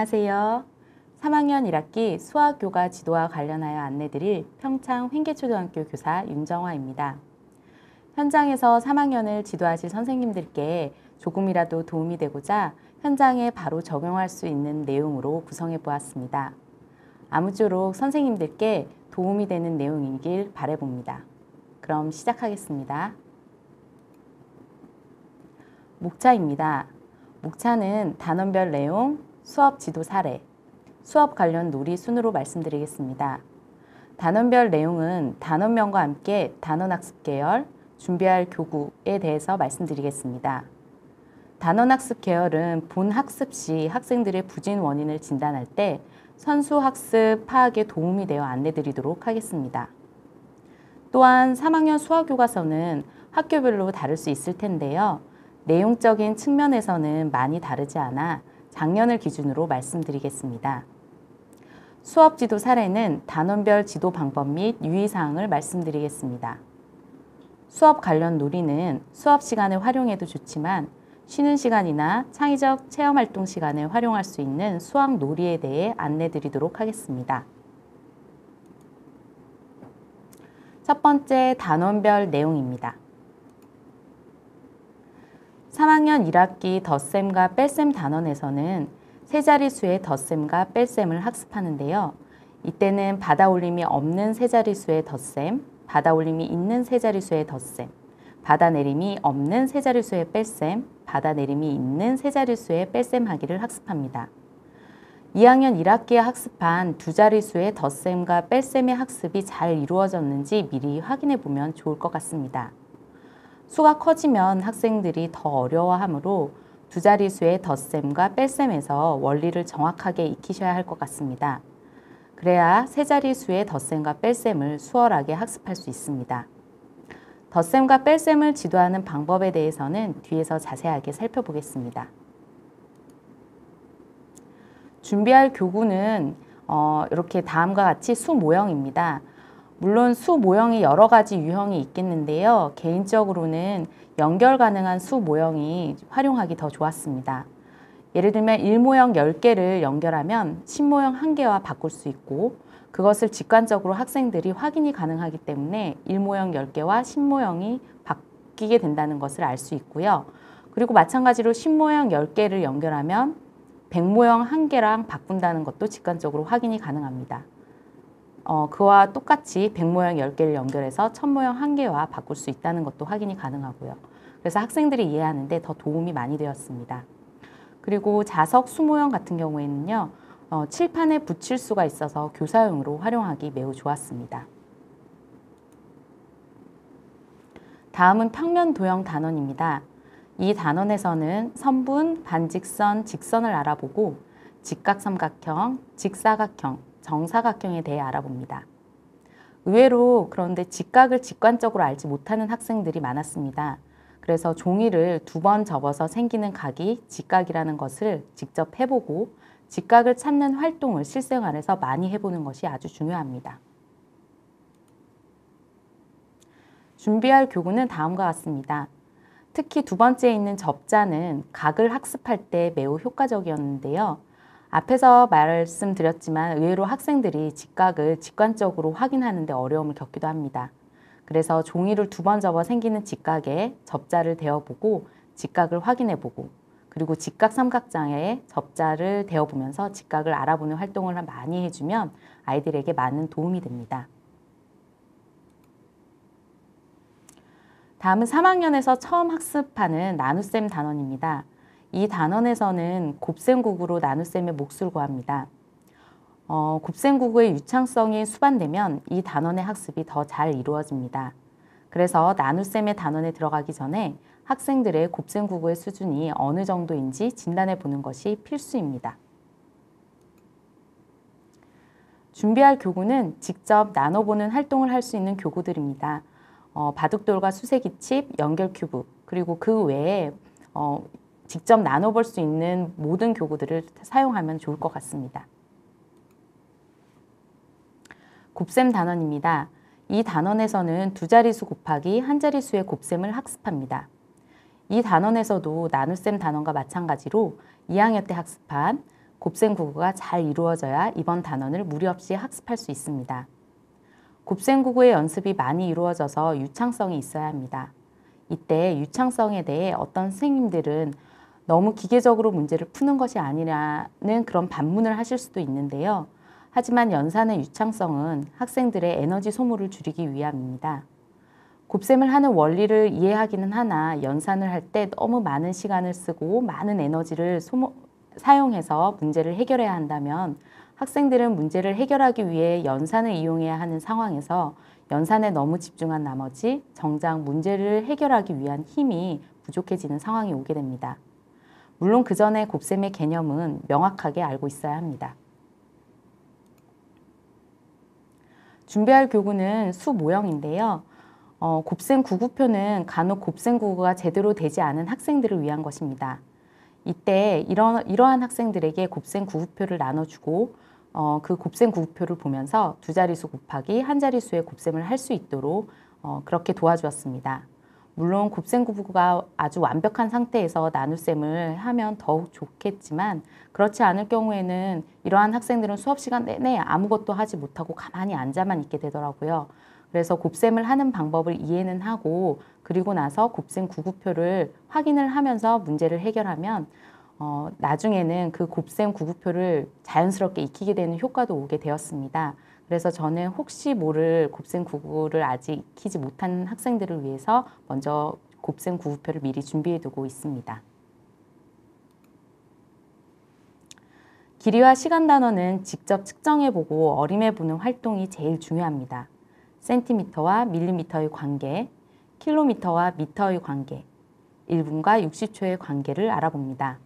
안녕하세요. 3학년 1학기 수학교과 지도와 관련하여 안내드릴 평창 횡계초등학교 교사 윤정화입니다. 현장에서 3학년을 지도하실 선생님들께 조금이라도 도움이 되고자 현장에 바로 적용할 수 있는 내용으로 구성해 보았습니다. 아무쪼록 선생님들께 도움이 되는 내용이길 바라봅니다. 그럼 시작하겠습니다. 목차입니다. 목차는 단원별 내용, 수업 지도 사례, 수업 관련 놀이 순으로 말씀드리겠습니다. 단원별 내용은 단원명과 함께 단원학습 계열, 준비할 교구에 대해서 말씀드리겠습니다. 단원학습 계열은 본 학습 시 학생들의 부진 원인을 진단할 때 선수학습 파악에 도움이 되어 안내드리도록 하겠습니다. 또한 3학년 수학교과서는 학교별로 다를 수 있을 텐데요. 내용적인 측면에서는 많이 다르지 않아 작년을 기준으로 말씀드리겠습니다. 수업 지도 사례는 단원별 지도 방법 및 유의사항을 말씀드리겠습니다. 수업 관련 놀이는 수업 시간에 활용해도 좋지만 쉬는 시간이나 창의적 체험활동 시간에 활용할 수 있는 수학 놀이에 대해 안내드리도록 하겠습니다. 첫 번째 단원별 내용입니다. 3학년 1학기 덧셈과 뺄셈 단원에서는 세 자릿수의 덧셈과 뺄셈을 학습하는데요. 이때는 받아올림이 없는 세 자릿수의 덧셈, 받아올림이 있는 세 자릿수의 덧셈, 받아내림이 없는 세 자릿수의 뺄셈, 받아내림이 있는 세 자릿수의 뺄셈 하기를 학습합니다. 2학년 1학기에 학습한 두 자릿수의 덧셈과 뺄셈의 학습이 잘 이루어졌는지 미리 확인해 보면 좋을 것 같습니다. 수가 커지면 학생들이 더 어려워하므로 두 자릿수의 덧셈과 뺄셈에서 원리를 정확하게 익히셔야 할 것 같습니다. 그래야 세 자릿수의 덧셈과 뺄셈을 수월하게 학습할 수 있습니다. 덧셈과 뺄셈을 지도하는 방법에 대해서는 뒤에서 자세하게 살펴보겠습니다. 준비할 교구는 이렇게 다음과 같이 수 모형입니다. 물론 수 모형이 여러 가지 유형이 있겠는데요. 개인적으로는 연결 가능한 수 모형이 활용하기 더 좋았습니다. 예를 들면 1모형 10개를 연결하면 10모형 1개와 바꿀 수 있고 그것을 직관적으로 학생들이 확인이 가능하기 때문에 1모형 10개와 10모형이 바뀌게 된다는 것을 알 수 있고요. 그리고 마찬가지로 10모형 10개를 연결하면 100모형 1개랑 바꾼다는 것도 직관적으로 확인이 가능합니다. 그와 똑같이 100모형 10개를 연결해서 1000모형 1개와 바꿀 수 있다는 것도 확인이 가능하고요. 그래서 학생들이 이해하는 데 더 도움이 많이 되었습니다. 그리고 자석 수모형 같은 경우에는요. 칠판에 붙일 수가 있어서 교사용으로 활용하기 매우 좋았습니다. 다음은 평면 도형 단원입니다. 이 단원에서는 선분, 반직선, 직선을 알아보고 직각삼각형, 직사각형, 정사각형에 대해 알아봅니다. 의외로 그런데 직각을 직관적으로 알지 못하는 학생들이 많았습니다. 그래서 종이를 2번 접어서 생기는 각이 직각이라는 것을 직접 해보고 직각을 찾는 활동을 실생활에서 많이 해보는 것이 아주 중요합니다. 준비할 교구는 다음과 같습니다. 특히 두 번째에 있는 접자는 각을 학습할 때 매우 효과적이었는데요. 앞에서 말씀드렸지만 의외로 학생들이 직각을 직관적으로 확인하는 데 어려움을 겪기도 합니다. 그래서 종이를 2번 접어 생기는 직각에 접자를 대어보고 직각을 확인해보고 그리고 직각삼각장에 접자를 대어보면서 직각을 알아보는 활동을 많이 해주면 아이들에게 많은 도움이 됩니다. 다음은 3학년에서 처음 학습하는 나눗셈 단원입니다. 이 단원에서는 곱셈국으로 나눗셈의 몫을 구합니다. 곱셈국의 유창성이 수반되면 이 단원의 학습이 더 잘 이루어집니다. 그래서 나눗셈의 단원에 들어가기 전에 학생들의 곱셈국의 수준이 어느 정도인지 진단해 보는 것이 필수입니다. 준비할 교구는 직접 나눠보는 활동을 할 수 있는 교구들입니다. 바둑돌과 수세기칩, 연결 큐브, 그리고 그 외에 직접 나눠볼 수 있는 모든 교구들을 사용하면 좋을 것 같습니다. 곱셈 단원입니다. 이 단원에서는 두 자릿수 곱하기 한 자릿수의 곱셈을 학습합니다. 이 단원에서도 나눗셈 단원과 마찬가지로 2학년 때 학습한 곱셈국어가 잘 이루어져야 이번 단원을 무리 없이 학습할 수 있습니다. 곱셈국어의 연습이 많이 이루어져서 유창성이 있어야 합니다. 이때 유창성에 대해 어떤 선생님들은 너무 기계적으로 문제를 푸는 것이 아니라는 그런 반문을 하실 수도 있는데요. 하지만 연산의 유창성은 학생들의 에너지 소모를 줄이기 위함입니다. 곱셈을 하는 원리를 이해하기는 하나 연산을 할 때 너무 많은 시간을 쓰고 많은 에너지를 사용해서 문제를 해결해야 한다면 학생들은 문제를 해결하기 위해 연산을 이용해야 하는 상황에서 연산에 너무 집중한 나머지 정작 문제를 해결하기 위한 힘이 부족해지는 상황이 오게 됩니다. 물론 그 전에 곱셈의 개념은 명확하게 알고 있어야 합니다. 준비할 교구는 수 모형인데요. 곱셈 구구표는 간혹 곱셈 구구가 제대로 되지 않은 학생들을 위한 것입니다. 이때 이러한 학생들에게 곱셈 구구표를 나눠주고 그 곱셈 구구표를 보면서 두 자릿수 곱하기 한 자릿수의 곱셈을 할 수 있도록 그렇게 도와주었습니다. 물론 곱셈 구구가 아주 완벽한 상태에서 나눗셈을 하면 더욱 좋겠지만 그렇지 않을 경우에는 이러한 학생들은 수업 시간 내내 아무것도 하지 못하고 가만히 앉아만 있게 되더라고요. 그래서 곱셈을 하는 방법을 이해는 하고 그리고 나서 곱셈 구구표를 확인을 하면서 문제를 해결하면 나중에는 그 곱셈 구구표를 자연스럽게 익히게 되는 효과도 오게 되었습니다. 그래서 저는 혹시 모를 곱셈 구구를 아직 익히지 못한 학생들을 위해서 먼저 곱셈 구구표를 미리 준비해 두고 있습니다. 길이와 시간 단원은 직접 측정해보고 어림해보는 활동이 제일 중요합니다. 센티미터와 밀리미터의 관계, 킬로미터와 미터의 관계, 1분과 60초의 관계를 알아봅니다.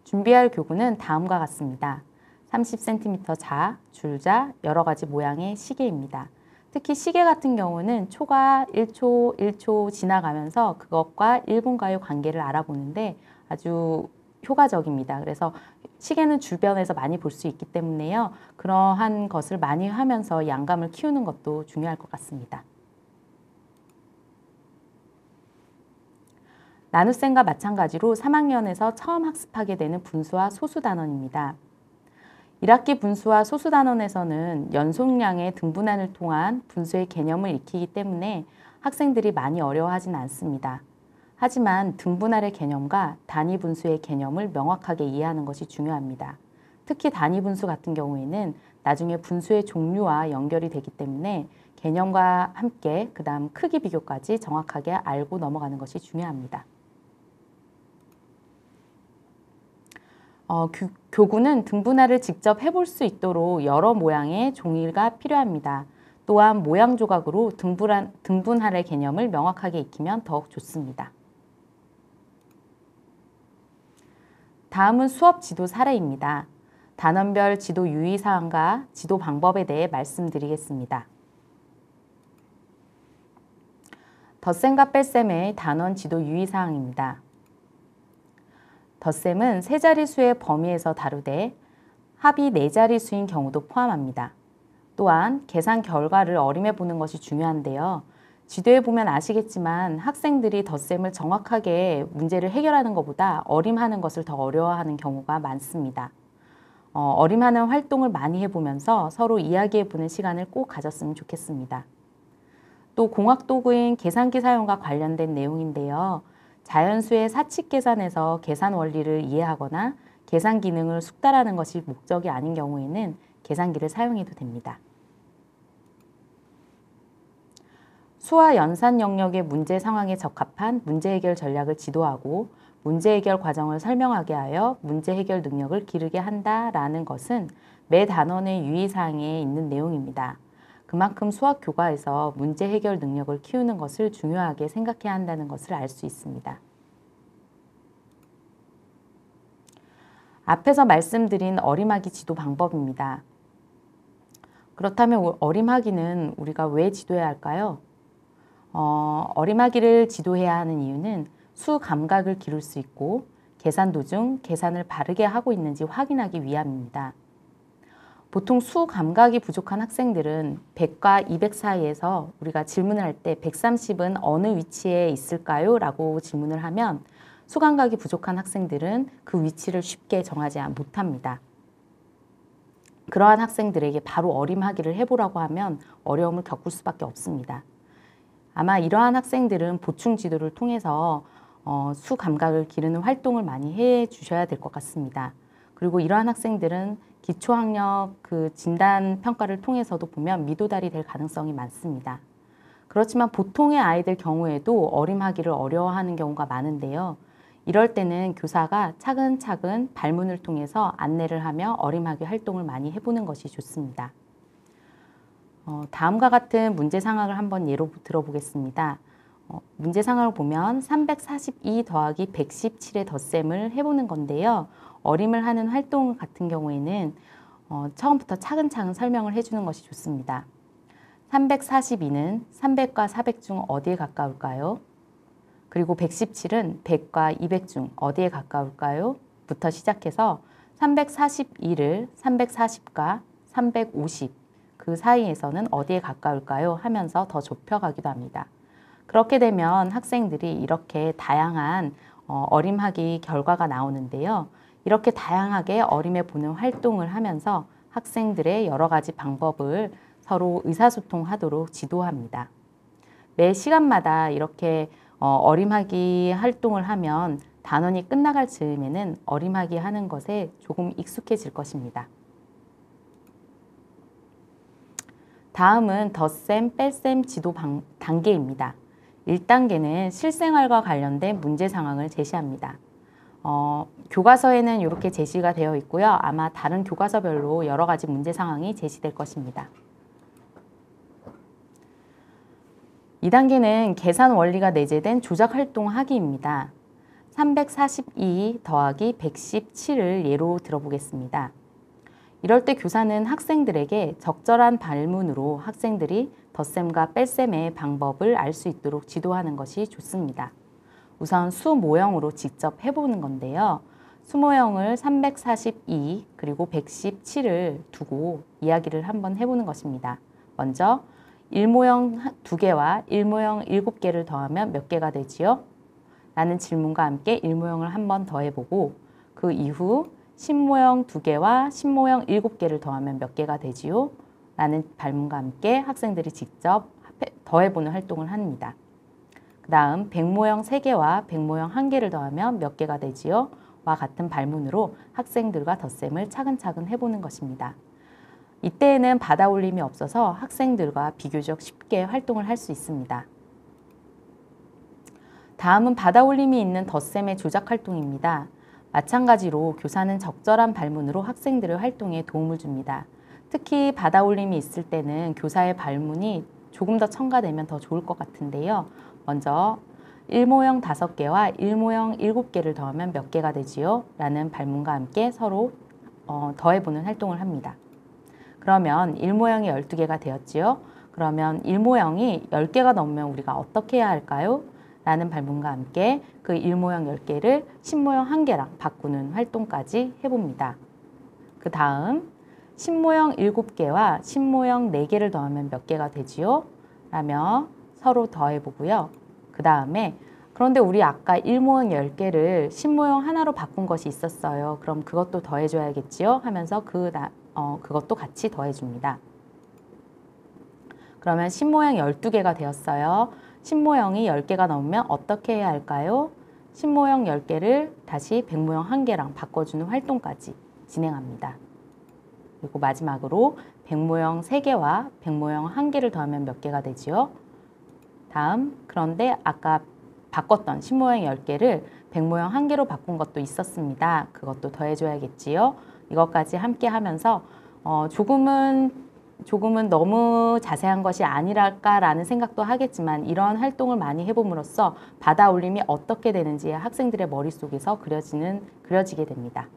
준비할 교구는 다음과 같습니다. 30cm 자, 줄자, 여러 가지 모양의 시계입니다. 특히 시계 같은 경우는 초가 1초 지나가면서 그것과 1분과의 관계를 알아보는데 아주 효과적입니다. 그래서 시계는 주변에서 많이 볼 수 있기 때문에요. 그러한 것을 많이 하면서 양감을 키우는 것도 중요할 것 같습니다. 나눗셈과 마찬가지로 3학년에서 처음 학습하게 되는 분수와 소수 단원입니다. 1학기 분수와 소수 단원에서는 연속량의 등분한을 통한 분수의 개념을 익히기 때문에 학생들이 많이 어려워하진 않습니다. 하지만 등분할의 개념과 단위 분수의 개념을 명확하게 이해하는 것이 중요합니다. 특히 단위 분수 같은 경우에는 나중에 분수의 종류와 연결이 되기 때문에 개념과 함께 그 다음 크기 비교까지 정확하게 알고 넘어가는 것이 중요합니다. 교구는 등분할을 직접 해볼 수 있도록 여러 모양의 종이가 필요합니다. 또한 모양 조각으로 등분할의 개념을 명확하게 익히면 더욱 좋습니다. 다음은 수업 지도 사례입니다. 단원별 지도 유의사항과 지도 방법에 대해 말씀드리겠습니다. 덧셈과 뺄셈의 단원 지도 유의사항입니다. 덧셈은 세 자릿수의 범위에서 다루되 합이 네 자릿수인 경우도 포함합니다. 또한 계산 결과를 어림해 보는 것이 중요한데요. 지도에 보면 아시겠지만 학생들이 덧셈을 정확하게 문제를 해결하는 것보다 어림하는 것을 더 어려워하는 경우가 많습니다. 어림하는 활동을 많이 해보면서 서로 이야기해보는 시간을 꼭 가졌으면 좋겠습니다. 또 공학도구인 계산기 사용과 관련된 내용인데요. 자연수의 사칙 계산에서 계산 원리를 이해하거나 계산 기능을 숙달하는 것이 목적이 아닌 경우에는 계산기를 사용해도 됩니다. 수와 연산 영역의 문제 상황에 적합한 문제 해결 전략을 지도하고 문제 해결 과정을 설명하게 하여 문제 해결 능력을 기르게 한다라는 것은 매 단원의 유의사항에 있는 내용입니다. 그만큼 수학 교과에서 문제 해결 능력을 키우는 것을 중요하게 생각해야 한다는 것을 알 수 있습니다. 앞에서 말씀드린 어림하기 지도 방법입니다. 그렇다면 어림하기는 우리가 왜 지도해야 할까요? 어림하기를 지도해야 하는 이유는 수 감각을 기를 수 있고 계산 도중 계산을 바르게 하고 있는지 확인하기 위함입니다. 보통 수 감각이 부족한 학생들은 100과 200 사이에서 우리가 질문을 할 때 130은 어느 위치에 있을까요? 라고 질문을 하면 수 감각이 부족한 학생들은 그 위치를 쉽게 정하지 못합니다. 그러한 학생들에게 바로 어림하기를 해보라고 하면 어려움을 겪을 수밖에 없습니다. 아마 이러한 학생들은 보충 지도를 통해서 수 감각을 기르는 활동을 많이 해 주셔야 될 것 같습니다. 그리고 이러한 학생들은 기초학력 그 진단 평가를 통해서도 보면 미도달이 될 가능성이 많습니다. 그렇지만 보통의 아이들 경우에도 어림하기를 어려워하는 경우가 많은데요. 이럴 때는 교사가 차근차근 발문을 통해서 안내를 하며 어림하기 활동을 많이 해보는 것이 좋습니다. 다음과 같은 문제 상황을 한번 예로 들어보겠습니다. 문제 상황을 보면 342 더하기 117의 덧셈을 해보는 건데요. 어림을 하는 활동 같은 경우에는 처음부터 차근차근 설명을 해주는 것이 좋습니다. 342는 300과 400 중 어디에 가까울까요? 그리고 117은 100과 200 중 어디에 가까울까요? 부터 시작해서 342를 340과 350 그 사이에서는 어디에 가까울까요? 하면서 더 좁혀가기도 합니다. 그렇게 되면 학생들이 이렇게 다양한 어림하기 결과가 나오는데요. 이렇게 다양하게 어림해 보는 활동을 하면서 학생들의 여러 가지 방법을 서로 의사소통하도록 지도합니다. 매 시간마다 이렇게 어림하기 활동을 하면 단원이 끝나갈 즈음에는 어림하기 하는 것에 조금 익숙해질 것입니다. 다음은 덧셈, 뺄셈 지도 단계입니다. 1단계는 실생활과 관련된 문제 상황을 제시합니다. 교과서에는 이렇게 제시가 되어 있고요. 아마 다른 교과서별로 여러 가지 문제 상황이 제시될 것입니다. 2단계는 계산 원리가 내재된 조작 활동 하기입니다. 342 더하기 117을 예로 들어보겠습니다. 이럴 때 교사는 학생들에게 적절한 발문으로 학생들이 덧셈과 뺄셈의 방법을 알 수 있도록 지도하는 것이 좋습니다. 우선 수 모형으로 직접 해보는 건데요. 수 모형을 342 그리고 117을 두고 이야기를 한번 해보는 것입니다. 먼저 1모형 2개와 1모형 7개를 더하면 몇 개가 되지요? 라는 질문과 함께 1모형을 한번 더해보고 그 이후 10모형 2개와 10모형 7개를 더하면 몇 개가 되지요? 라는 발문과 함께 학생들이 직접 더해보는 활동을 합니다. 그 다음 100모형 3개와 100모형 1개를 더하면 몇 개가 되지요? 와 같은 발문으로 학생들과 덧셈을 차근차근 해보는 것입니다. 이때에는 받아올림이 없어서 학생들과 비교적 쉽게 활동을 할 수 있습니다. 다음은 받아올림이 있는 덧셈의 조작 활동입니다. 마찬가지로 교사는 적절한 발문으로 학생들의 활동에 도움을 줍니다. 특히 받아올림이 있을 때는 교사의 발문이 조금 더 첨가되면 더 좋을 것 같은데요. 먼저 1모형 5개와 1모형 7개를 더하면 몇 개가 되지요? 라는 발문과 함께 서로 더해보는 활동을 합니다. 그러면 1모형이 12개가 되었지요? 그러면 1모형이 10개가 넘으면 우리가 어떻게 해야 할까요? 라는 발문과 함께 그 1모형 10개를 10모형 1개랑 바꾸는 활동까지 해봅니다. 그 다음 10모형 7개와 10모형 4개를 더하면 몇 개가 되지요? 라며 서로 더해보고요. 그 다음에 그런데 우리 아까 1모형 10개를 10모형 하나로 바꾼 것이 있었어요. 그럼 그것도 더해줘야겠지요? 하면서 그것도 같이 더해줍니다. 그러면 10모형 12개가 되었어요. 10모형이 10개가 넘으면 어떻게 해야 할까요? 10모형 10개를 다시 100모형 1개랑 바꿔주는 활동까지 진행합니다. 그리고 마지막으로 100모형 3개와 100모형 1개를 더하면 몇 개가 되지요? 다음, 그런데 아까 바꿨던 10모형 10개를 100모형 1개로 바꾼 것도 있었습니다. 그것도 더해줘야겠지요? 이것까지 함께 하면서 조금은 너무 자세한 것이 아니랄까라는 생각도 하겠지만 이러한 활동을 많이 해봄으로써 받아올림이 어떻게 되는지 학생들의 머릿속에서 그려지게 됩니다.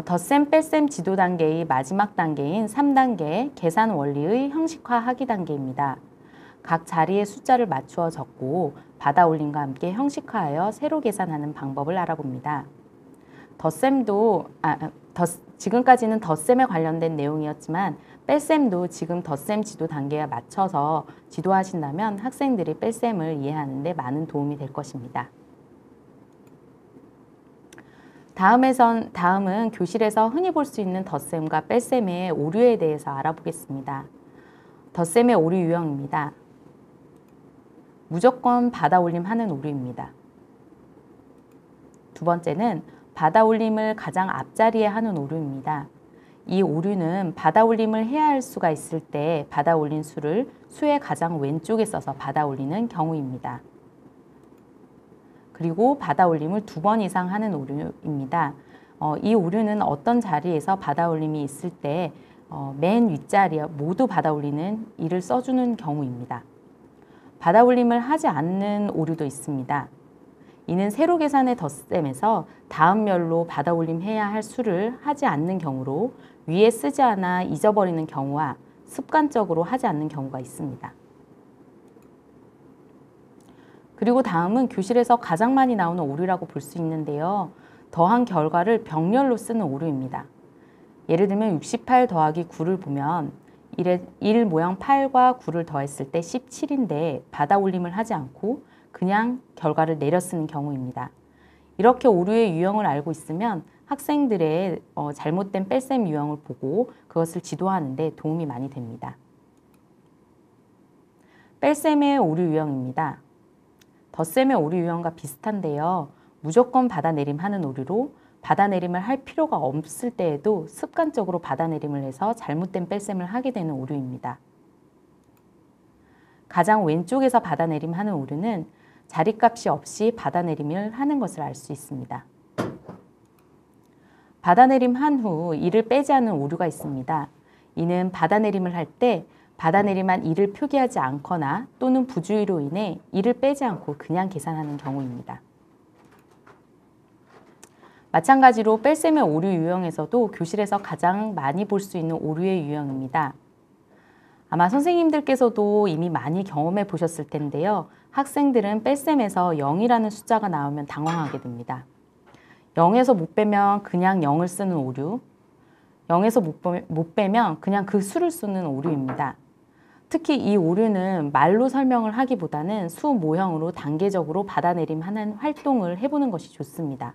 덧셈 뺄셈 지도 단계의 마지막 단계인 3단계 계산 원리의 형식화 하기 단계입니다. 각 자리에 숫자를 맞추어 적고 받아올림과 함께 형식화하여 세로 계산하는 방법을 알아봅니다. 지금까지는 덧셈에 관련된 내용이었지만 뺄셈도 지금 덧셈 지도 단계에 맞춰서 지도하신다면 학생들이 뺄셈을 이해하는 데 많은 도움이 될 것입니다. 다음은 교실에서 흔히 볼 수 있는 덧셈과 뺄셈의 오류에 대해서 알아보겠습니다. 덧셈의 오류 유형입니다. 무조건 받아올림 하는 오류입니다. 두 번째는 받아올림을 가장 앞자리에 하는 오류입니다. 이 오류는 받아올림을 해야 할 수가 있을 때 받아올린 수를 수의 가장 왼쪽에 써서 받아올리는 경우입니다. 그리고 받아올림을 2번 이상 하는 오류입니다. 이 오류는 어떤 자리에서 받아올림이 있을 때 맨 윗자리에 모두 받아올리는 이를 써주는 경우입니다. 받아올림을 하지 않는 오류도 있습니다. 이는 세로 계산의 덧셈에서 다음 멸로 받아올림 해야 할 수를 하지 않는 경우로 위에 쓰지 않아 잊어버리는 경우와 습관적으로 하지 않는 경우가 있습니다. 그리고 다음은 교실에서 가장 많이 나오는 오류라고 볼 수 있는데요. 더한 결과를 병렬로 쓰는 오류입니다. 예를 들면 68 더하기 9를 보면 1 모양 8과 9를 더했을 때 17인데 받아올림을 하지 않고 그냥 결과를 내려 쓰는 경우입니다. 이렇게 오류의 유형을 알고 있으면 학생들의 잘못된 뺄셈 유형을 보고 그것을 지도하는 데 도움이 많이 됩니다. 뺄셈의 오류 유형입니다. 덧셈의 오류 유형과 비슷한데요. 무조건 받아내림 하는 오류로 받아내림을 할 필요가 없을 때에도 습관적으로 받아내림을 해서 잘못된 뺄셈을 하게 되는 오류입니다. 가장 왼쪽에서 받아내림 하는 오류는 자리값이 없이 받아내림을 하는 것을 알 수 있습니다. 받아내림 한 후 1을 빼지 않는 오류가 있습니다. 이는 받아내림을 할 때 받아내림한 1을 표기하지 않거나 또는 부주의로 인해 1을 빼지 않고 그냥 계산하는 경우입니다. 마찬가지로 뺄셈의 오류 유형에서도 교실에서 가장 많이 볼 수 있는 오류의 유형입니다. 아마 선생님들께서도 이미 많이 경험해 보셨을 텐데요. 학생들은 뺄셈에서 0이라는 숫자가 나오면 당황하게 됩니다. 0에서 못 빼면 그냥 0을 쓰는 오류, 0에서 못 빼면 그냥 그 수를 쓰는 오류입니다. 특히 이 오류는 말로 설명을 하기보다는 수 모형으로 단계적으로 받아내림하는 활동을 해보는 것이 좋습니다.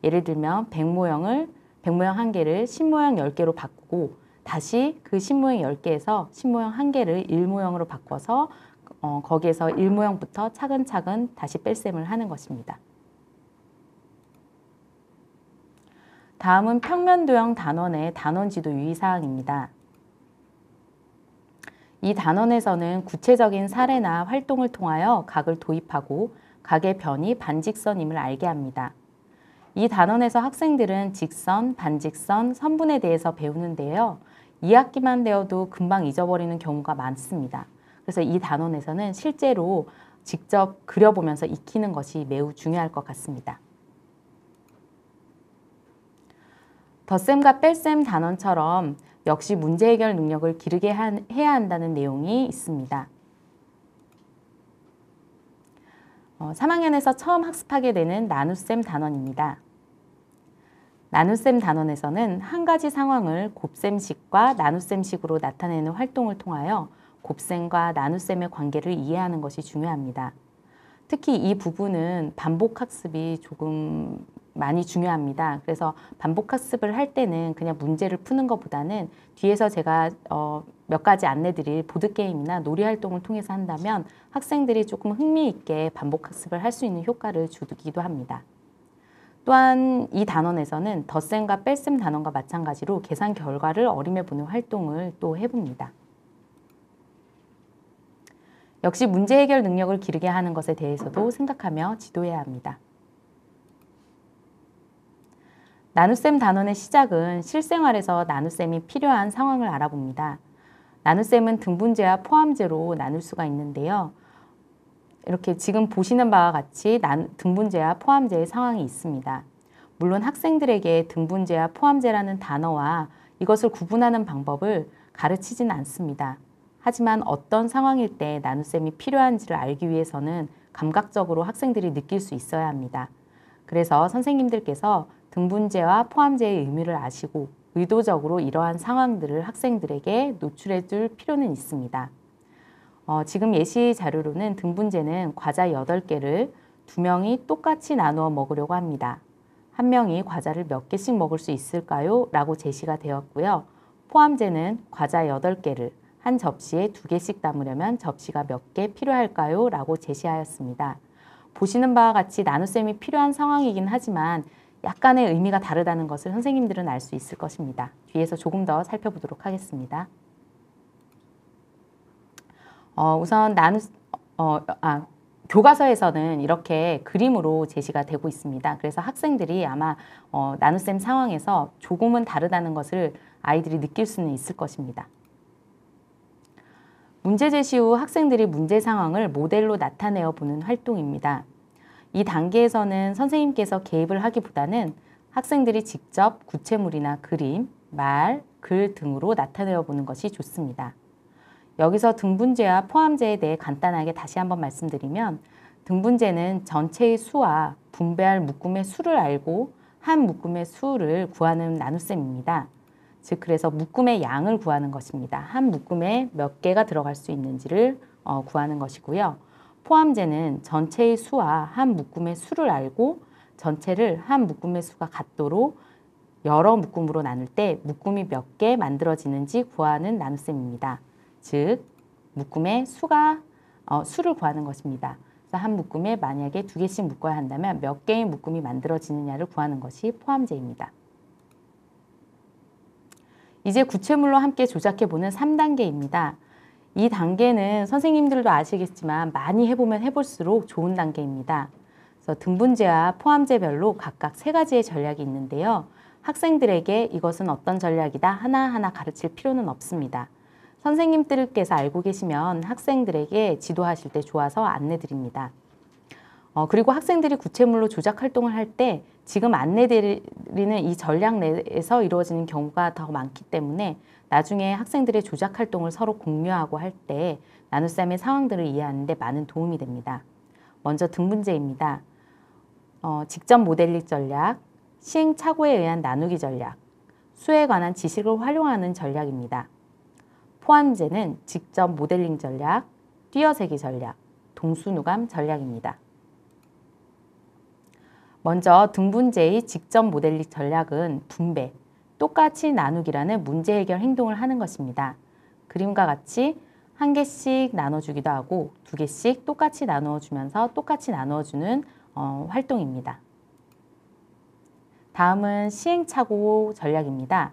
예를 들면 100모형 1개를 10모형 10개로 바꾸고 다시 그 10모형 10개에서 10모형 1개를 1모형으로 바꿔서 거기에서 1모형부터 차근차근 다시 뺄셈을 하는 것입니다. 다음은 평면도형 단원의 단원지도 유의사항입니다. 이 단원에서는 구체적인 사례나 활동을 통하여 각을 도입하고 각의 변이 반직선임을 알게 합니다. 이 단원에서 학생들은 직선, 반직선, 선분에 대해서 배우는데요. 2학기만 되어도 금방 잊어버리는 경우가 많습니다. 그래서 이 단원에서는 실제로 직접 그려보면서 익히는 것이 매우 중요할 것 같습니다. 덧셈과 뺄셈 단원처럼 역시 문제 해결 능력을 기르게 해야 한다는 내용이 있습니다. 3학년에서 처음 학습하게 되는 나눗셈 단원입니다. 나눗셈 단원에서는 한 가지 상황을 곱셈식과 나눗셈식으로 나타내는 활동을 통하여 곱셈과 나눗셈의 관계를 이해하는 것이 중요합니다. 특히 이 부분은 반복학습이 조금 많이 중요합니다. 그래서 반복학습을 할 때는 그냥 문제를 푸는 것보다는 뒤에서 제가 몇 가지 안내드릴 보드게임이나 놀이활동을 통해서 한다면 학생들이 조금 흥미있게 반복학습을 할 수 있는 효과를 주기도 합니다. 또한 이 단원에서는 덧셈과 뺄셈 단원과 마찬가지로 계산 결과를 어림해 보는 활동을 또 해봅니다. 역시 문제 해결 능력을 기르게 하는 것에 대해서도 생각하며 지도해야 합니다. 나눗셈 단원의 시작은 실생활에서 나눗셈이 필요한 상황을 알아봅니다. 나눗셈은 등분제와 포함제로 나눌 수가 있는데요. 이렇게 지금 보시는 바와 같이 등분제와 포함제의 상황이 있습니다. 물론 학생들에게 등분제와 포함제라는 단어와 이것을 구분하는 방법을 가르치지는 않습니다. 하지만 어떤 상황일 때 나눗셈이 필요한지를 알기 위해서는 감각적으로 학생들이 느낄 수 있어야 합니다. 그래서 선생님들께서 등분제와 포함제의 의미를 아시고 의도적으로 이러한 상황들을 학생들에게 노출해 줄 필요는 있습니다. 지금 예시 자료로는 등분제는 과자 8개를 2명이 똑같이 나누어 먹으려고 합니다. 한 명이 과자를 몇 개씩 먹을 수 있을까요? 라고 제시가 되었고요. 포함제는 과자 8개를 한 접시에 2개씩 담으려면 접시가 몇 개 필요할까요? 라고 제시하였습니다. 보시는 바와 같이 나눗셈이 필요한 상황이긴 하지만 약간의 의미가 다르다는 것을 선생님들은 알 수 있을 것입니다. 뒤에서 조금 더 살펴보도록 하겠습니다. 우선 교과서에서는 이렇게 그림으로 제시가 되고 있습니다. 그래서 학생들이 아마 나눗셈 상황에서 조금은 다르다는 것을 아이들이 느낄 수는 있을 것입니다. 문제 제시 후 학생들이 문제 상황을 모델로 나타내어 보는 활동입니다. 이 단계에서는 선생님께서 개입을 하기보다는 학생들이 직접 구체물이나 그림, 말, 글 등으로 나타내어 보는 것이 좋습니다. 여기서 등분제와 포함제에 대해 간단하게 다시 한번 말씀드리면 등분제는 전체의 수와 분배할 묶음의 수를 알고 한 묶음의 수를 구하는 나눗셈입니다. 즉 그래서 묶음의 양을 구하는 것입니다. 한 묶음에 몇 개가 들어갈 수 있는지를 구하는 것이고요. 포함제는 전체의 수와 한 묶음의 수를 알고 전체를 한 묶음의 수가 같도록 여러 묶음으로 나눌 때 묶음이 몇 개 만들어지는지 구하는 나눗셈입니다. 즉 묶음의 수를 구하는 것입니다. 그래서 한 묶음에 만약에 2개씩 묶어야 한다면 몇 개의 묶음이 만들어지느냐를 구하는 것이 포함제입니다. 이제 구체물로 함께 조작해보는 3단계입니다. 이 단계는 선생님들도 아시겠지만 많이 해보면 해볼수록 좋은 단계입니다. 그래서 등분제와 포함제별로 각각 3가지의 전략이 있는데요. 학생들에게 이것은 어떤 전략이다 하나하나 가르칠 필요는 없습니다. 선생님들께서 알고 계시면 학생들에게 지도하실 때 좋아서 안내드립니다. 그리고 학생들이 구체물로 조작 활동을 할 때 지금 안내드리는 이 전략 내에서 이루어지는 경우가 더 많기 때문에 나중에 학생들의 조작 활동을 서로 공유하고 할 때 나눗셈의 상황들을 이해하는 데 많은 도움이 됩니다. 먼저 등분제입니다. 직접 모델링 전략, 시행착오에 의한 나누기 전략, 수에 관한 지식을 활용하는 전략입니다. 포함제는 직접 모델링 전략, 띄어세기 전략, 동수누감 전략입니다. 먼저 등분제의 직접 모델링 전략은 분배, 똑같이 나누기라는 문제 해결 행동을 하는 것입니다. 그림과 같이 한 개씩 나눠주기도 하고 2개씩 똑같이 나누어주면서 똑같이 나누어주는 활동입니다. 다음은 시행착오 전략입니다.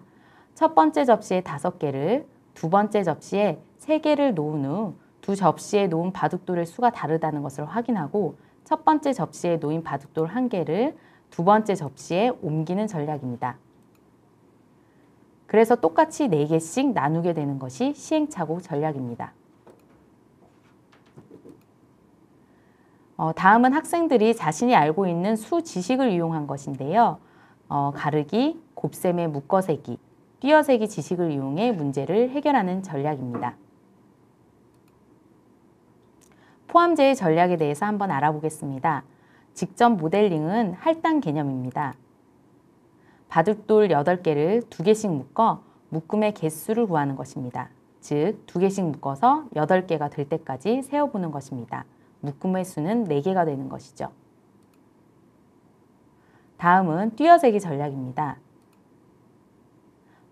첫 번째 접시에 5개를, 두 번째 접시에 3개를 놓은 후 두 접시에 놓은 바둑돌의 수가 다르다는 것을 확인하고 첫 번째 접시에 놓인 바둑돌 1개를 두 번째 접시에 옮기는 전략입니다. 그래서 똑같이 4개씩 나누게 되는 것이 시행착오 전략입니다. 다음은 학생들이 자신이 알고 있는 수 지식을 이용한 것인데요. 가르기, 곱셈에 묶어세기, 띄어세기 지식을 이용해 문제를 해결하는 전략입니다. 포함제의 전략에 대해서 한번 알아보겠습니다. 직접 모델링은 할당 개념입니다. 바둑돌 8개를 2개씩 묶어 묶음의 개수를 구하는 것입니다. 즉 2개씩 묶어서 8개가 될 때까지 세어보는 것입니다. 묶음의 수는 4개가 되는 것이죠. 다음은 띄어세기 전략입니다.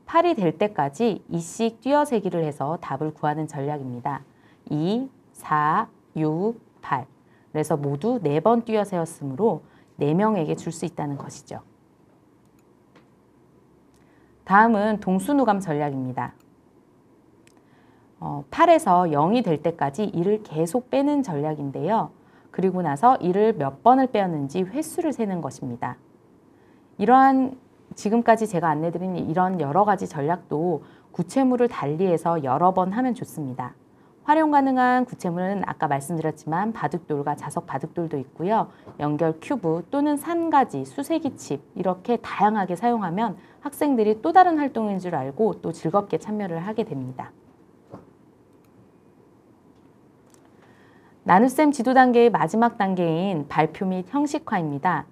8이 될 때까지 2씩 띄어세기를 해서 답을 구하는 전략입니다. 2, 4, 6, 8. 그래서 모두 4번 띄어세었으므로 4명에게 줄 수 있다는 것이죠. 다음은 동수누감 전략입니다. 8에서 0이 될 때까지 1을 계속 빼는 전략인데요. 그리고 나서 1을 몇 번을 빼었는지 횟수를 세는 것입니다. 이러한 지금까지 제가 안내드린 이런 여러 가지 전략도 구체물을 달리해서 여러 번 하면 좋습니다. 활용 가능한 구체물은 아까 말씀드렸지만 바둑돌과 자석 바둑돌도 있고요. 연결 큐브 또는 산가지, 수세기 칩 이렇게 다양하게 사용하면 학생들이 또 다른 활동인 줄 알고 또 즐겁게 참여를 하게 됩니다. 나눗셈 지도 단계의 마지막 단계인 발표 및 형식화입니다.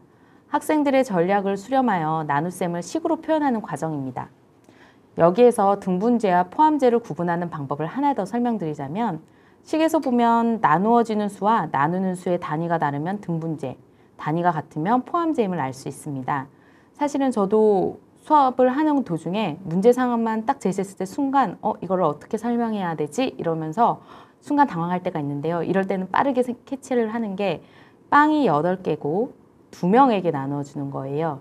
학생들의 전략을 수렴하여 나눗셈을 식으로 표현하는 과정입니다. 여기에서 등분제와 포함제를 구분하는 방법을 하나 더 설명드리자면 식에서 보면 나누어지는 수와 나누는 수의 단위가 다르면 등분제, 단위가 같으면 포함제임을 알 수 있습니다. 사실은 저도 수업을 하는 도중에 문제 상황만 딱 제시했을 때 순간 이거를 어떻게 설명해야 되지? 이러면서 순간 당황할 때가 있는데요. 이럴 때는 빠르게 캐치를 하는 게 빵이 8개고 2명에게 나눠주는 거예요.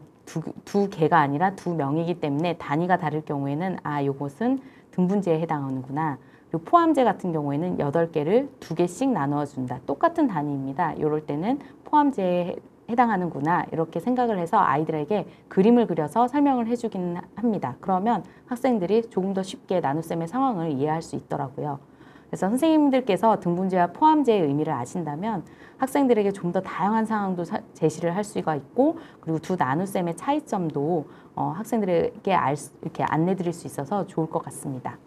두 개가 아니라 2명이기 때문에 단위가 다를 경우에는 요것은 등분제에 해당하는구나. 그리고 포함제 같은 경우에는 8개를 2개씩 나누어 준다. 똑같은 단위입니다. 이럴 때는 포함제에 해당하는구나 이렇게 생각을 해서 아이들에게 그림을 그려서 설명을 해주긴 합니다. 그러면 학생들이 조금 더 쉽게 나눗셈의 상황을 이해할 수 있더라고요. 그래서 선생님들께서 등분제와 포함제의 의미를 아신다면 학생들에게 좀 더 다양한 상황도 제시를 할 수가 있고 그리고 두 나눗셈의 차이점도 학생들에게 이렇게 안내 드릴 수 있어서 좋을 것 같습니다.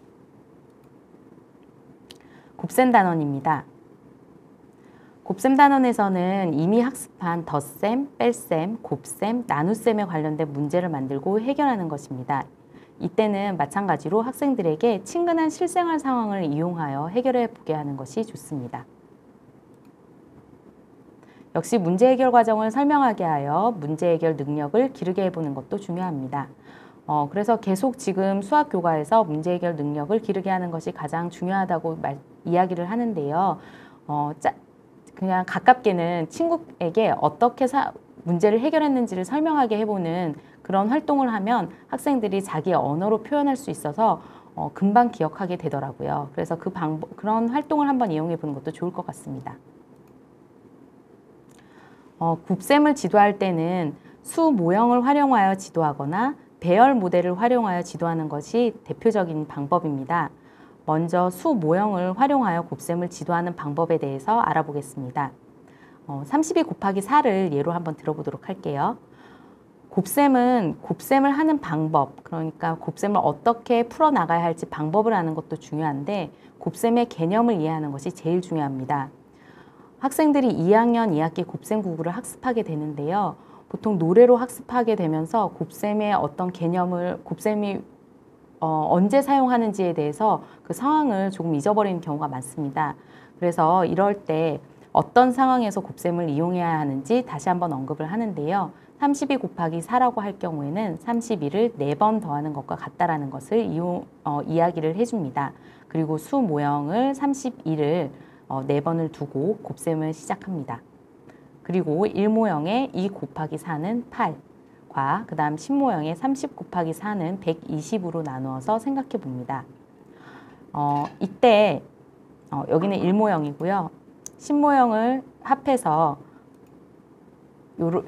곱셈 단원입니다. 곱셈 단원에서는 이미 학습한 덧셈, 뺄셈, 곱셈, 나눗셈에 관련된 문제를 만들고 해결하는 것입니다. 이때는 마찬가지로 학생들에게 친근한 실생활 상황을 이용하여 해결해 보게 하는 것이 좋습니다. 역시 문제 해결 과정을 설명하게 하여 문제 해결 능력을 기르게 해보는 것도 중요합니다. 그래서 계속 지금 수학 교과에서 문제 해결 능력을 기르게 하는 것이 가장 중요하다고 이야기를 하는데요. 그냥 가깝게는 친구에게 어떻게 문제를 해결했는지를 설명하게 해보는 그런 활동을 하면 학생들이 자기 언어로 표현할 수 있어서 금방 기억하게 되더라고요. 그래서 그런 활동을 한번 이용해 보는 것도 좋을 것 같습니다. 곱셈을 지도할 때는 수 모형을 활용하여 지도하거나 배열 모델을 활용하여 지도하는 것이 대표적인 방법입니다. 먼저 수 모형을 활용하여 곱셈을 지도하는 방법에 대해서 알아보겠습니다. 32 곱하기 4를 예로 한번 들어보도록 할게요. 곱셈은 곱셈을 하는 방법, 그러니까 곱셈을 어떻게 풀어나가야 할지 방법을 아는 것도 중요한데 곱셈의 개념을 이해하는 것이 제일 중요합니다. 학생들이 2학년 2학기 곱셈 구구를 학습하게 되는데요. 보통 노래로 학습하게 되면서 곱셈의 어떤 개념을 곱셈이 언제 사용하는지에 대해서 그 상황을 조금 잊어버리는 경우가 많습니다. 그래서 이럴 때 어떤 상황에서 곱셈을 이용해야 하는지 다시 한번 언급을 하는데요. 32 곱하기 4라고 할 경우에는 32를 4번 더하는 것과 같다라는 것을 이야기를 해줍니다. 그리고 수 모형을 32를 4번을 두고 곱셈을 시작합니다. 그리고 1모형의 2 곱하기 4는 8과 그 다음 10모형의 30 곱하기 4는 120으로 나누어서 생각해 봅니다. 이때 여기는 1모형이고요. 10모형을 합해서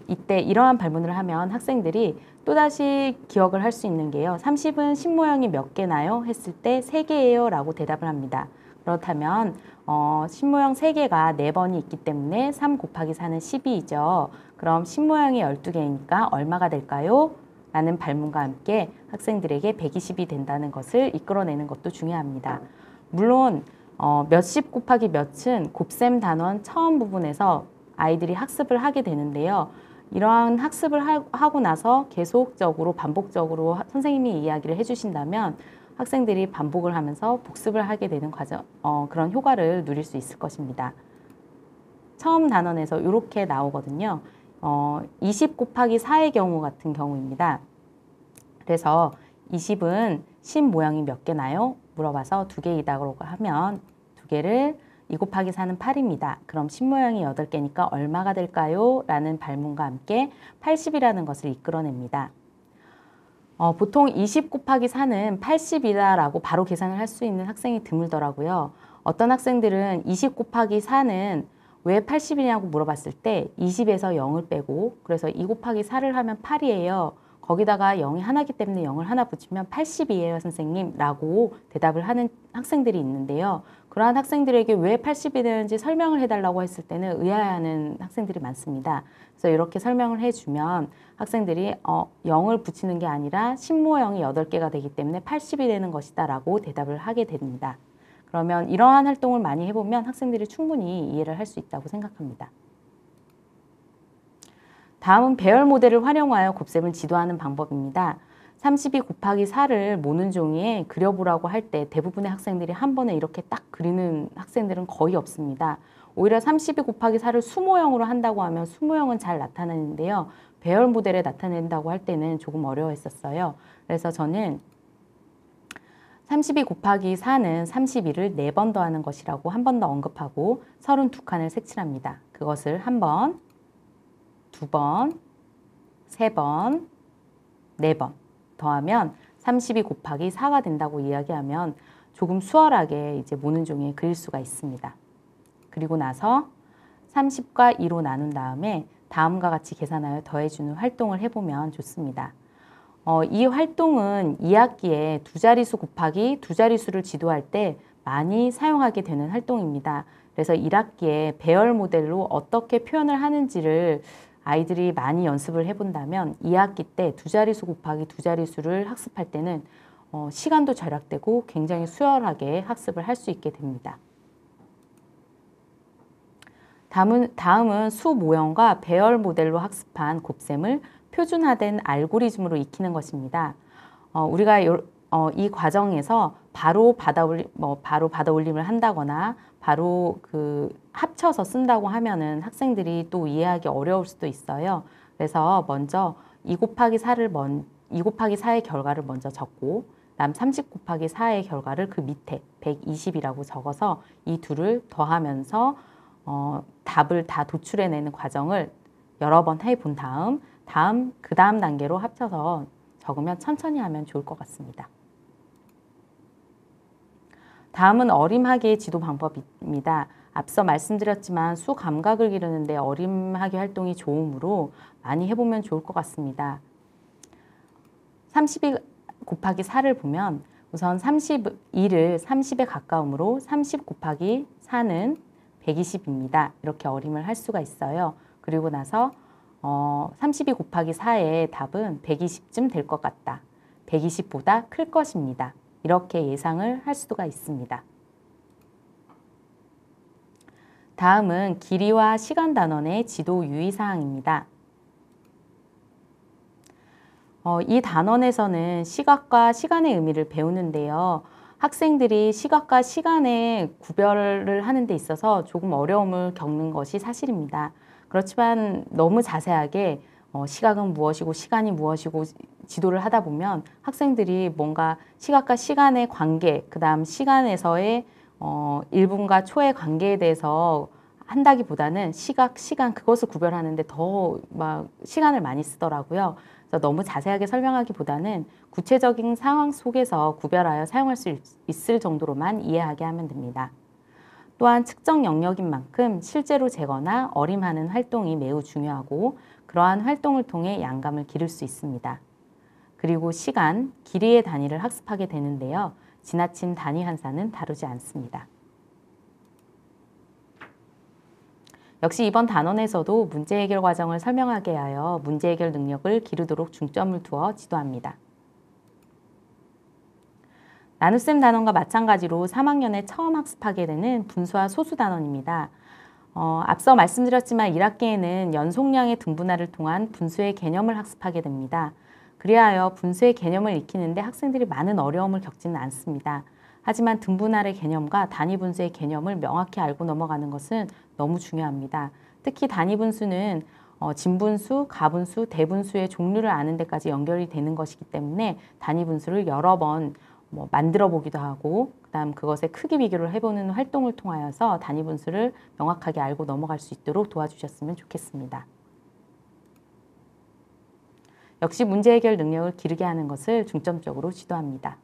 이때 이러한 발문을 하면 학생들이 또다시 기억을 할 수 있는 게요. 30은 10모형이 몇 개나요? 했을 때 3개예요 라고 대답을 합니다. 그렇다면 10모형 3개가 4번이 있기 때문에 3 곱하기 4는 12이죠. 그럼 10모형이 12개니까 얼마가 될까요? 라는 발문과 함께 학생들에게 120이 된다는 것을 이끌어내는 것도 중요합니다. 물론 몇십 곱하기 몇은 곱셈 단원 처음 부분에서 아이들이 학습을 하게 되는데요. 이러한 학습을 하고 나서 계속적으로 반복적으로 선생님이 이야기를 해주신다면 학생들이 반복을 하면서 복습을 하게 되는 과정, 그런 효과를 누릴 수 있을 것입니다. 처음 단원에서 이렇게 나오거든요. 20 곱하기 4의 경우 같은 경우입니다. 그래서 20은 10 모형이 몇 개나요? 물어봐서 2개이다고 하면 2개를 2 곱하기 4는 8입니다. 그럼 10 모형이 8개니까 얼마가 될까요? 라는 발문과 함께 80이라는 것을 이끌어냅니다. 보통 20 곱하기 4는 80이다라고 바로 계산을 할 수 있는 학생이 드물더라고요. 어떤 학생들은 20 곱하기 4는 왜 80이냐고 물어봤을 때 20에서 0을 빼고 그래서 2 곱하기 4를 하면 8이에요. 거기다가 0이 하나기 때문에 0을 하나 붙이면 80이에요, 선생님 라고 대답을 하는 학생들이 있는데요. 그러한 학생들에게 왜 80이 되는지 설명을 해달라고 했을 때는 의아해하는 학생들이 많습니다. 그래서 이렇게 설명을 해주면 학생들이 0을 붙이는 게 아니라 10모형이 8개가 되기 때문에 80이 되는 것이다 라고 대답을 하게 됩니다. 그러면 이러한 활동을 많이 해보면 학생들이 충분히 이해를 할 수 있다고 생각합니다. 다음은 배열 모델을 활용하여 곱셈을 지도하는 방법입니다. 32 곱하기 4를 모는 종이에 그려보라고 할 때 대부분의 학생들이 한 번에 이렇게 딱 그리는 학생들은 거의 없습니다. 오히려 32 곱하기 4를 수모형으로 한다고 하면 수모형은 잘 나타나는데요. 배열 모델에 나타낸다고 할 때는 조금 어려워했었어요. 그래서 저는 32 곱하기 4는 32를 4번 더하는 것이라고 한 번 더 언급하고 32칸을 색칠합니다. 그것을 한 번, 두 번, 세 번, 네 번 더하면 32 곱하기 4가 된다고 이야기하면 조금 수월하게 이제 모는 종이에 그릴 수가 있습니다. 그리고 나서 30과 2로 나눈 다음에 다음과 같이 계산하여 더해주는 활동을 해보면 좋습니다. 이 활동은 2학기에 두 자릿수 곱하기 두 자릿수를 지도할 때 많이 사용하게 되는 활동입니다. 그래서 1학기에 배열 모델로 어떻게 표현을 하는지를 아이들이 많이 연습을 해본다면 2학기 때 두 자릿수 곱하기 두 자릿수를 학습할 때는 시간도 절약되고 굉장히 수월하게 학습을 할 수 있게 됩니다. 다음은 수 모형과 배열 모델로 학습한 곱셈을 표준화된 알고리즘으로 익히는 것입니다. 우리가 이 과정에서 바로 받아 올림을 한다거나 바로 합쳐서 쓴다고 하면은 학생들이 또 이해하기 어려울 수도 있어요. 그래서 먼저 2 곱하기 4의 결과를 먼저 적고 그다음 30 곱하기 4의 결과를 그 밑에 120이라고 적어서 이 둘을 더하면서 답을 다 도출해내는 과정을 여러 번 해본 그 다음 단계로 합쳐서 적으면 천천히 하면 좋을 것 같습니다. 다음은 어림하기 지도 방법입니다. 앞서 말씀드렸지만 수 감각을 기르는데 어림하기 활동이 좋으므로 많이 해보면 좋을 것 같습니다. 32 곱하기 4를 보면 우선 32를 30에 가까움으로 30 곱하기 4는 120입니다. 이렇게 어림을 할 수가 있어요. 그리고 나서 32 곱하기 4의 답은 120쯤 될 것 같다. 120보다 클 것입니다. 이렇게 예상을 할 수가 있습니다. 다음은 길이와 시간 단원의 지도 유의사항입니다. 이 단원에서는 시각과 시간의 의미를 배우는데요. 학생들이 시각과 시간의 구별을 하는 데 있어서 조금 어려움을 겪는 것이 사실입니다. 그렇지만 너무 자세하게 시각은 무엇이고 시간이 무엇이고 지도를 하다 보면 학생들이 뭔가 시각과 시간의 관계, 그 다음 시간에서의 1분과 초의 관계에 대해서 한다기보다는 시각, 시간 그것을 구별하는데 더 막 시간을 많이 쓰더라고요. 그래서 너무 자세하게 설명하기보다는 구체적인 상황 속에서 구별하여 사용할 수 있을 정도로만 이해하게 하면 됩니다. 또한 측정 영역인 만큼 실제로 재거나 어림하는 활동이 매우 중요하고 그러한 활동을 통해 양감을 기를 수 있습니다. 그리고 시간, 길이의 단위를 학습하게 되는데요. 지나친 단위 환산은 다루지 않습니다. 역시 이번 단원에서도 문제 해결 과정을 설명하게 하여 문제 해결 능력을 기르도록 중점을 두어 지도합니다. 나눗셈 단원과 마찬가지로 3학년에 처음 학습하게 되는 분수와 소수 단원입니다. 앞서 말씀드렸지만 1학기에는 연속량의 등분할을 통한 분수의 개념을 학습하게 됩니다. 그리하여 분수의 개념을 익히는데 학생들이 많은 어려움을 겪지는 않습니다. 하지만 등분할의 개념과 단위분수의 개념을 명확히 알고 넘어가는 것은 너무 중요합니다. 특히 단위분수는 진분수, 가분수, 대분수의 종류를 아는 데까지 연결이 되는 것이기 때문에 단위분수를 여러 번 만들어 보기도 하고 그다음 그것의 크기 비교를 해보는 활동을 통하여서 단위분수를 명확하게 알고 넘어갈 수 있도록 도와주셨으면 좋겠습니다. 역시 문제 해결 능력을 기르게 하는 것을 중점적으로 지도합니다.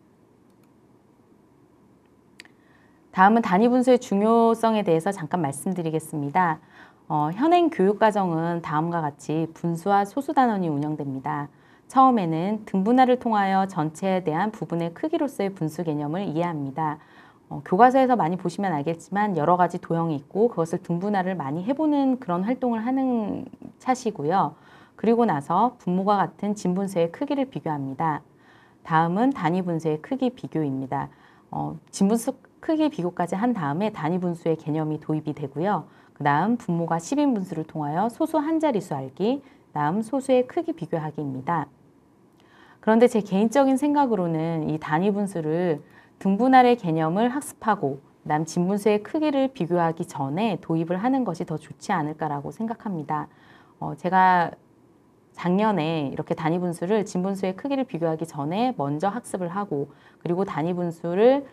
다음은 단위분수의 중요성에 대해서 잠깐 말씀드리겠습니다. 현행 교육과정은 다음과 같이 분수와 소수단원이 운영됩니다. 처음에는 등분할을 통하여 전체에 대한 부분의 크기로서의 분수 개념을 이해합니다. 교과서에서 많이 보시면 알겠지만 여러 가지 도형이 있고 그것을 등분할을 많이 해보는 그런 활동을 하는 차시고요. 그리고 나서 분모가 같은 진분수의 크기를 비교합니다. 다음은 단위분수의 크기 비교입니다. 진분수 크기 비교까지 한 다음에 단위분수의 개념이 도입이 되고요. 그 다음 분모가 10인분수를 통하여 소수 한 자릿수 알기, 다음 소수의 크기 비교하기입니다. 그런데 제 개인적인 생각으로는 이 단위 분수를 등분할의 개념을 학습하고 그다음 진분수의 크기를 비교하기 전에 도입을 하는 것이 더 좋지 않을까라고 생각합니다. 제가 작년에 이렇게 단위 분수를 진분수의 크기를 비교하기 전에 먼저 학습을 하고 그리고 단위 분수의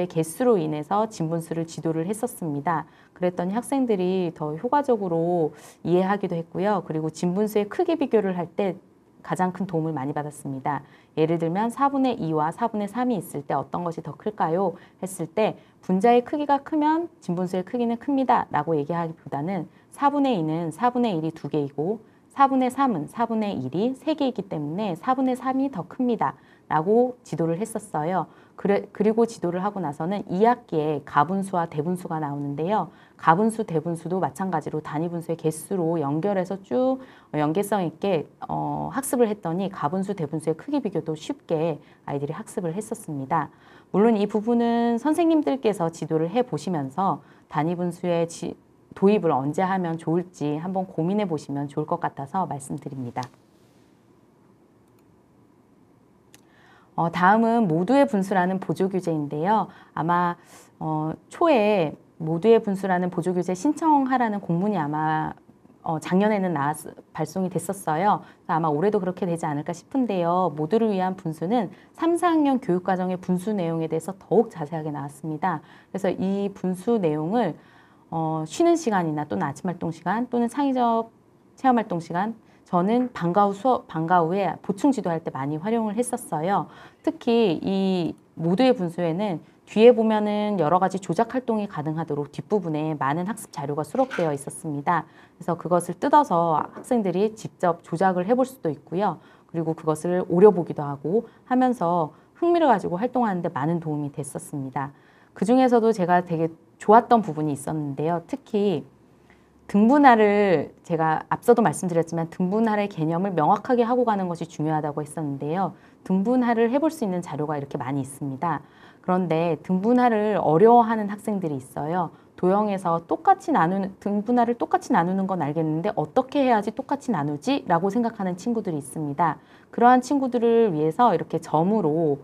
개수로 인해서 진분수를 지도를 했었습니다. 그랬더니 학생들이 더 효과적으로 이해하기도 했고요. 그리고 진분수의 크기 비교를 할 때 가장 큰 도움을 많이 받았습니다. 예를 들면 4분의 2와 4분의 3이 있을 때 어떤 것이 더 클까요? 했을 때 분자의 크기가 크면 진분수의 크기는 큽니다. 라고 얘기하기보다는 4분의 2는 4분의 1이 2개이고 4분의 3은 4분의 1이 3개이기 때문에 4분의 3이 더 큽니다. 라고 지도를 했었어요. 그리고 지도를 하고 나서는 2학기에 가분수와 대분수가 나오는데요. 가분수, 대분수도 마찬가지로 단위 분수의 개수로 연결해서 쭉 연계성 있게 학습을 했더니 가분수, 대분수의 크기 비교도 쉽게 아이들이 학습을 했었습니다. 물론 이 부분은 선생님들께서 지도를 해보시면서 단위 분수의 도입을 언제 하면 좋을지 한번 고민해 보시면 좋을 것 같아서 말씀드립니다. 다음은 모두의 분수라는 보조교재인데요. 아마 초에 모두의 분수라는 보조교재 신청하라는 공문이 아마 작년에는 발송이 됐었어요. 아마 올해도 그렇게 되지 않을까 싶은데요. 모두를 위한 분수는 3, 4학년 교육과정의 분수 내용에 대해서 더욱 자세하게 나왔습니다. 그래서 이 분수 내용을 쉬는 시간이나 또는 아침 활동 시간 또는 창의적 체험 활동 시간 저는 방과 후에 보충 지도할 때 많이 활용을 했었어요. 특히 이 모두의 분수에는 뒤에 보면은 여러 가지 조작 활동이 가능하도록 뒷부분에 많은 학습 자료가 수록되어 있었습니다. 그래서 그것을 뜯어서 학생들이 직접 조작을 해볼 수도 있고요. 그리고 그것을 오려보기도 하고 하면서 흥미를 가지고 활동하는데 많은 도움이 됐었습니다. 그 중에서도 제가 되게 좋았던 부분이 있었는데요. 특히 등분할을 제가 앞서도 말씀드렸지만 등분할의 개념을 명확하게 하고 가는 것이 중요하다고 했었는데요. 등분할을 해볼 수 있는 자료가 이렇게 많이 있습니다. 그런데 등분할을 어려워하는 학생들이 있어요. 도형에서 등분할을 똑같이 나누는 건 알겠는데 어떻게 해야지 똑같이 나누지? 라고 생각하는 친구들이 있습니다. 그러한 친구들을 위해서 이렇게 점으로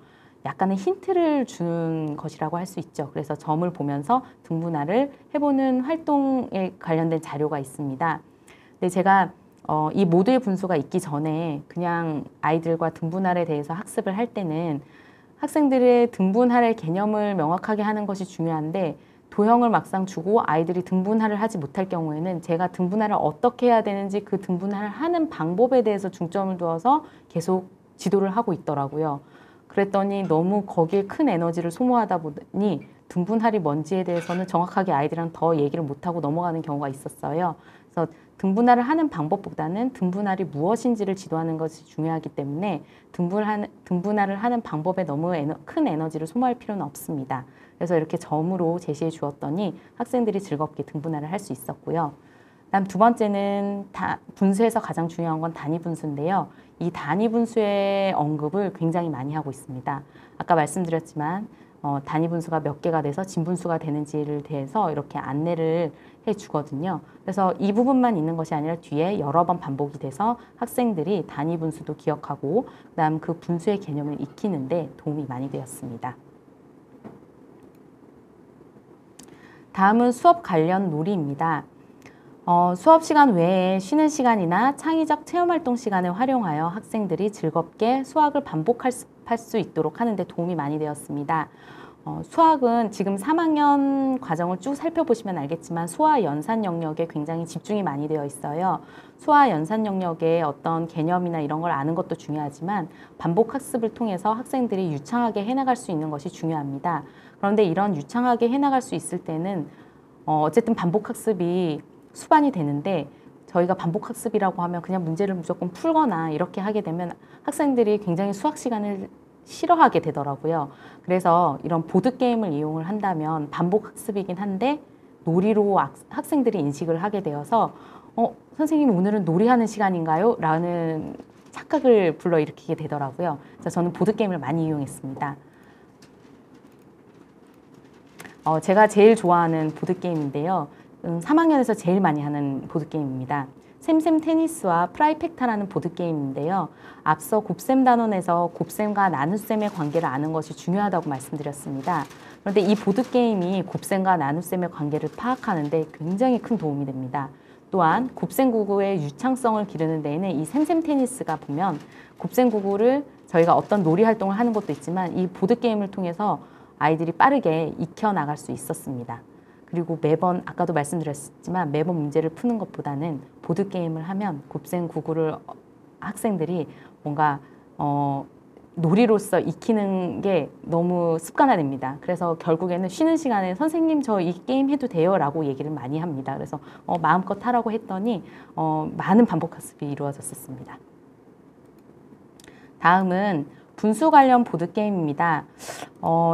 약간의 힌트를 주는 것이라고 할 수 있죠. 그래서 점을 보면서 등분할을 해보는 활동에 관련된 자료가 있습니다. 근데 제가 이 모두의 분수가 있기 전에 그냥 아이들과 등분할에 대해서 학습을 할 때는 학생들의 등분할의 개념을 명확하게 하는 것이 중요한데 도형을 막상 주고 아이들이 등분할을 하지 못할 경우에는 제가 등분할을 어떻게 해야 되는지 그 등분할을 하는 방법에 대해서 중점을 두어서 계속 지도를 하고 있더라고요. 그랬더니 너무 거기에 큰 에너지를 소모하다 보니 등분할이 뭔지에 대해서는 정확하게 아이들이랑 더 얘기를 못하고 넘어가는 경우가 있었어요. 그래서 등분할을 하는 방법보다는 등분할이 무엇인지를 지도하는 것이 중요하기 때문에 등분할을 하는 방법에 너무 큰 에너지를 소모할 필요는 없습니다. 그래서 이렇게 점으로 제시해 주었더니 학생들이 즐겁게 등분할을 할 수 있었고요. 그다음 두 번째는 분수에서 가장 중요한 건 단위 분수인데요. 이 단위 분수의 언급을 굉장히 많이 하고 있습니다. 아까 말씀드렸지만 단위 분수가 몇 개가 돼서 진분수가 되는지를 대해서 이렇게 안내를 해주거든요. 그래서 이 부분만 있는 것이 아니라 뒤에 여러 번 반복이 돼서 학생들이 단위 분수도 기억하고 그다음 그 분수의 개념을 익히는데 도움이 많이 되었습니다. 다음은 수업 관련 놀이입니다. 수업 시간 외에 쉬는 시간이나 창의적 체험활동 시간을 활용하여 학생들이 즐겁게 수학을 반복할 수 있도록 하는 데 도움이 많이 되었습니다. 수학은 지금 3학년 과정을 쭉 살펴보시면 알겠지만 수화 연산 영역에 굉장히 집중이 많이 되어 있어요. 수화 연산 영역의 어떤 개념이나 이런 걸 아는 것도 중요하지만 반복 학습을 통해서 학생들이 유창하게 해나갈 수 있는 것이 중요합니다. 그런데 이런 유창하게 해나갈 수 있을 때는 어쨌든 반복 학습이 수반이 되는데 저희가 반복 학습이라고 하면 그냥 문제를 무조건 풀거나 이렇게 하게 되면 학생들이 굉장히 수학 시간을 싫어하게 되더라고요. 그래서 이런 보드게임을 이용을 한다면 반복 학습이긴 한데 놀이로 학생들이 인식을 하게 되어서 선생님 오늘은 놀이하는 시간인가요? 라는 착각을 불러일으키게 되더라고요. 그래서 저는 보드게임을 많이 이용했습니다. 제가 제일 좋아하는 보드게임인데요. 3학년에서 제일 많이 하는 보드게임입니다. 샘샘 테니스와 프라이펙타라는 보드게임인데요. 앞서 곱셈 단원에서 곱셈과 나눗셈의 관계를 아는 것이 중요하다고 말씀드렸습니다. 그런데 이 보드게임이 곱셈과 나눗셈의 관계를 파악하는 데 굉장히 큰 도움이 됩니다. 또한 곱셈 구구의 유창성을 기르는 데에는 이 샘샘 테니스가 보면 곱셈 구구를 저희가 어떤 놀이 활동을 하는 것도 있지만 이 보드게임을 통해서 아이들이 빠르게 익혀 나갈 수 있었습니다. 그리고 매번 아까도 말씀드렸지만 매번 문제를 푸는 것보다는 보드게임을 하면 곱셈 구구를 학생들이 뭔가 놀이로서 익히는 게 너무 습관화됩니다. 그래서 결국에는 쉬는 시간에 선생님 저 이 게임 해도 돼요? 라고 얘기를 많이 합니다. 그래서 마음껏 하라고 했더니 많은 반복 학습이 이루어졌었습니다. 다음은 분수 관련 보드게임입니다.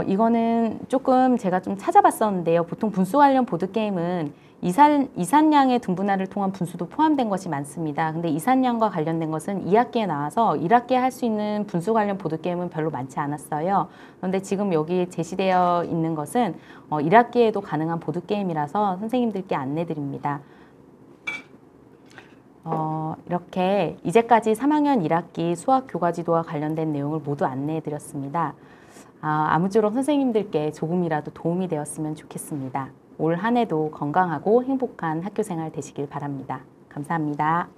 이거는 조금 제가 좀 찾아봤었는데요. 보통 분수 관련 보드게임은 이산량의 등분할을 통한 분수도 포함된 것이 많습니다. 근데 이산량과 관련된 것은 2학기에 나와서 1학기에 할 수 있는 분수 관련 보드게임은 별로 많지 않았어요. 그런데 지금 여기 제시되어 있는 것은 1학기에도 가능한 보드게임이라서 선생님들께 안내드립니다. 이렇게 이제까지 3학년 1학기 수학 교과지도와 관련된 내용을 모두 안내해 드렸습니다. 아무쪼록 선생님들께 조금이라도 도움이 되었으면 좋겠습니다. 올 한 해도 건강하고 행복한 학교생활 되시길 바랍니다. 감사합니다.